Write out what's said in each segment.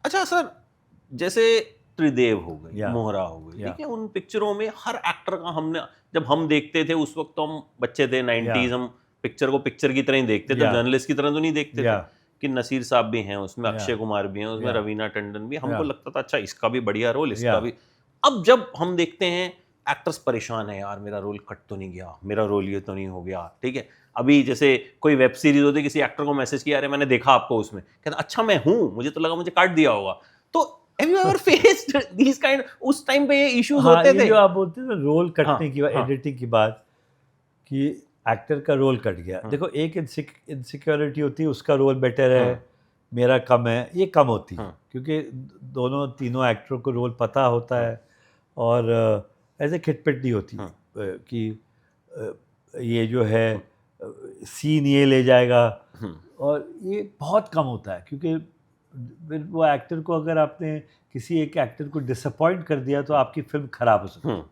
अच्छा सर, जैसे त्रिदेव हो गई, Yeah. मोहरा हो गई, Yeah. ठीक है, उन पिक्चरों में हर एक्टर का हमने, जब हम देखते थे उस वक्त तो हम बच्चे थे 90s, हम पिक्चर को पिक्चर की तरह ही देखते थे, Yeah. जर्नलिस्ट की तरह तो नहीं देखते थे Yeah. कि नसीर साहब भी हैं उसमें, Yeah. अक्षय कुमार भी हैं उसमें, Yeah. रवीना टंडन भी, हमको Yeah. लगता था अच्छा इसका भी बढ़िया रोल, इसका Yeah. भी। अब जब हम देखते हैं एक्टर्स परेशान है, यार मेरा रोल कट तो नहीं गया, मेरा रोल ये तो नहीं हो गया, ठीक है। अभी जैसे कोई वेब सीरीज होती है, किसी एक्टर को मैसेज किया, अरे मैंने देखा आपको उसमें, कहता अच्छा मैं हूं, मुझे तो लगा मुझे काट दिया होगा। तो have you ever faced these kind, उस टाइम पे ये इश्यूज हाँ, होते ये थे? जो आप बोलते हैं ना रोल हाँ, कटने की बात, हाँ, एडिटिंग की बात, कि एक्टर का रोल कट गया। हाँ, देखो, एक इनसिक्योरिटी होती है, उसका रोल बेटर है, हाँ, मेरा कम है, ये कम होती है, हाँ, क्योंकि दोनों तीनों एक्टरों को रोल पता होता है, और ऐसे खिटपिट नहीं होती हाँ, कि ये जो है सीन ये ले जाएगा, और ये बहुत कम होता है, क्योंकि फिर वो एक्टर को, अगर आपने किसी एक एक्टर को डिसअपॉइंट कर दिया तो आपकी फिल्म खराब हो सकती है,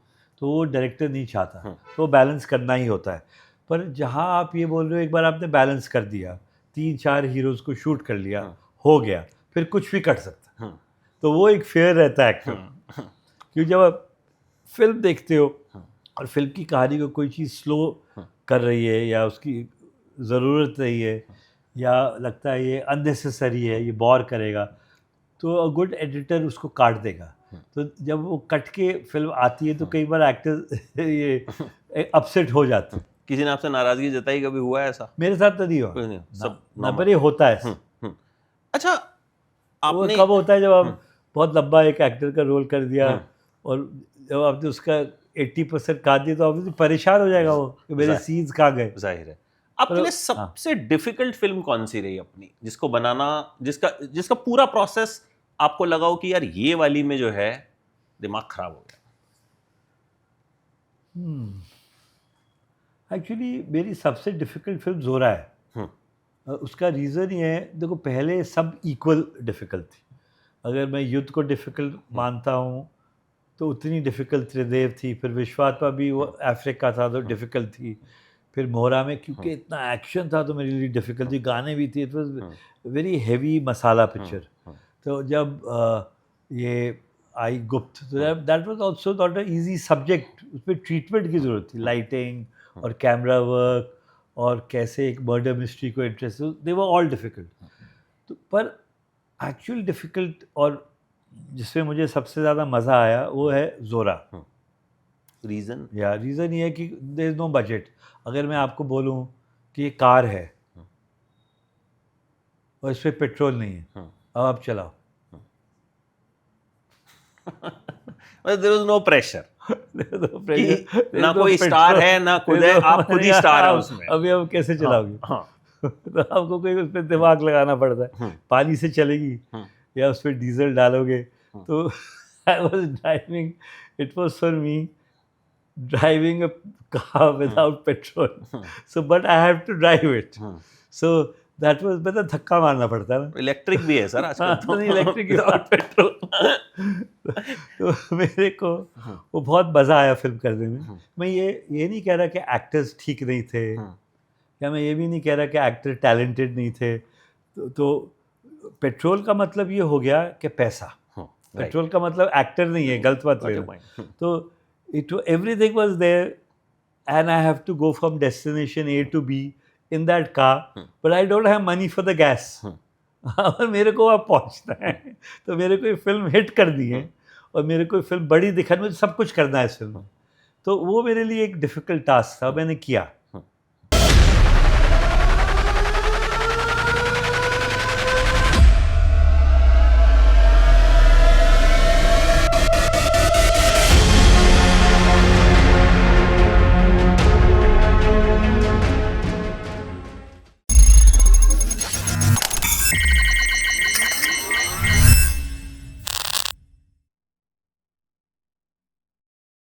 तो वो डायरेक्टर नहीं चाहता, तो वो बैलेंस करना ही होता है। पर जहाँ आप ये बोल रहे हो, एक बार आपने बैलेंस कर दिया, 3-4 हीरोज़ को शूट कर लिया, हो गया, फिर कुछ भी कट सकता है, तो वो एक फेयर रहता है एक्टर। क्योंकि जब आप फिल्म देखते हो और फिल्म की कहानी को कोई चीज़ स्लो कर रही है, या उसकी ज़रूरत नहीं है, या लगता है ये अननेसेसरी है, ये बोर करेगा, तो अ गुड एडिटर उसको काट देगा। तो जब वो कट के फिल्म आती है तो कई बार एक्टर ये अपसेट हो जाते हैं। किसी ने आपसे नाराजगी जताई, कभी हुआ है ऐसा? मेरे साथ तो नहीं हुआ, कोई नहीं, सब पर ये होता है। अच्छा, वो आपने कब होता है जब आप बहुत लंबा एक एक्टर का रोल कर दिया, और जब आपने उसका 80% काट दिया, तो ऑब्वियसली परेशान हो जाएगा वो कि मेरे सीन्स कहाँ गए। जाहिर है। आपके लिए सबसे डिफिकल्ट फिल्म कौन सी रही अपनी, जिसको बनाना, जिसका पूरा प्रोसेस आपको लगा हो कि यार ये वाली में जो है दिमाग खराब हो गया? एक्चुअली मेरी सबसे डिफ़िकल्ट फिल्म ज़ोरा है। उसका रीज़न ये है, देखो पहले सब इक्वल डिफ़िकल्ट थी। अगर मैं युद्ध को डिफ़िकल्ट मानता हूँ, तो उतनी डिफ़िकल्ट त्रिदेव थी, फिर विश्वात्मा भी वो अफ्रीका था तो डिफ़िकल्ट थी, फिर मोहरा में क्योंकि इतना एक्शन था तो मेरे लिए डिफ़िकल्ट थी, गाने भी थे, it was very heavy masala picture. तो जब ये आई गुप्त, तो that was also not a easy subject, उसमें ट्रीटमेंट की ज़रूरत थी, लाइटिंग और कैमरा वर्क, और कैसे एक मर्डर मिस्ट्री को interest, they were all difficult. तो पर एक्चुअल डिफ़िकल्ट, और जिसमें मुझे सबसे ज़्यादा मज़ा आया, वो है ज़ोरा। रीज़न? या रीज़न ये है कि देयर इज़ नो बजट। अगर मैं आपको बोलूँ कि ये कार है और इस पे पेट्रोल नहीं है, अब आप चलाओ। देयर इज नो प्रेशर कि ना no कोई स्टार है ना खुद है, आप खुद ही स्टार है उसमें। अभी हम कैसे चलाओगे? तो आपको कोई उस पर दिमाग लगाना पड़ता है। पानी से चलेगी या उस पर डीजल डालोगे? तो I was driving, it was for me driving a car without petrol, so but I have to drive it, so that was, मतलब धक्का मारना पड़ता है ना। इलेक्ट्रिक भी है सर आजकल तो। Electric without petrol. तो मेरे को वो बहुत मज़ा आया फिल्म करने में। मैं ये नहीं कह रहा कि एक्टर्स ठीक नहीं थे, या मैं ये भी नहीं कह रहा कि एक्टर टैलेंटेड नहीं थे। तो पेट्रोल का मतलब ये हो गया कि पैसा, पेट्रोल का मतलब एक्टर नहीं है, गलत बात लेना। तो it everything was there, and I have to go from destination A to B in that car, but I don't have money for the gas. और मेरे को वहाँ पहुँचना है, तो मेरे को ये फिल्म हिट करनी है, और मेरे को फिल्म बड़ी दिखानी, मुझे सब कुछ करना है इस फिल्म में। तो वो मेरे लिए एक डिफ़िकल्ट टास्क था, मैंने किया।